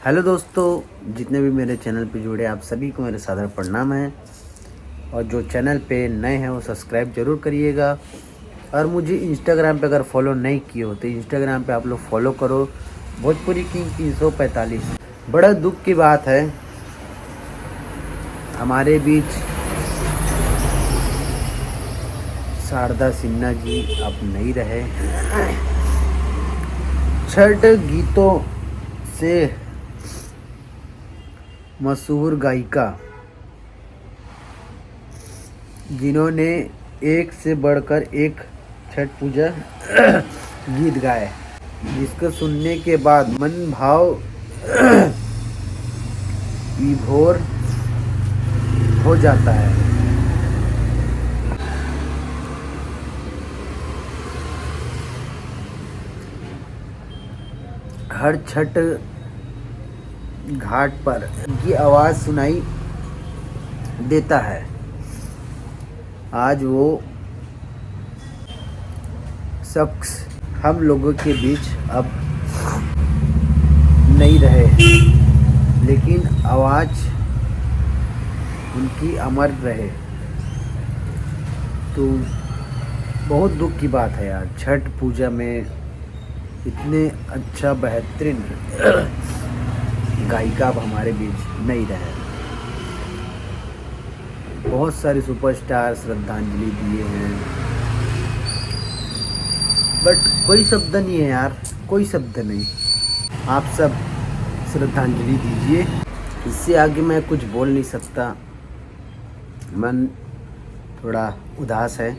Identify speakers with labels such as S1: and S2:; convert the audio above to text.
S1: Hello दोस्तों, जितने भी मेरे चैनल पे जुड़े आप सभी को मेरे सादर प्रणाम है। और जो चैनल पे नए हैं वो सब्सक्राइब जरूर करिएगा। और मुझे इंस्टाग्राम पे अगर फॉलो नहीं किए हो तो इंस्टाग्राम पे आप लोग फॉलो करो, भोजपुरी किंग 345। बड़ा दुख की बात है, हमारे बीच शारदा सिन्हा जी अब नहीं रहे। छठ गीतों से मशहूर गायिका जिन्होंने एक से बढ़कर एक छठ पूजा गीत गाए, जिसको सुनने के बाद मन भाव विभोर हो जाता है। हर छठ घाट पर की आवाज़ सुनाई देता है। आज वो शख्स हम लोगों के बीच अब नहीं रहे, लेकिन आवाज़ उनकी अमर रहे। तो बहुत दुख की बात है यार, छठ पूजा में इतने अच्छा बेहतरीन गायिका अब हमारे बीच नहीं रहे। बहुत सारे सुपरस्टार श्रद्धांजलि दिए हैं, बट कोई शब्द नहीं है यार, कोई शब्द नहीं। आप सब श्रद्धांजलि दीजिए, इससे आगे मैं कुछ बोल नहीं सकता। मन थोड़ा उदास है।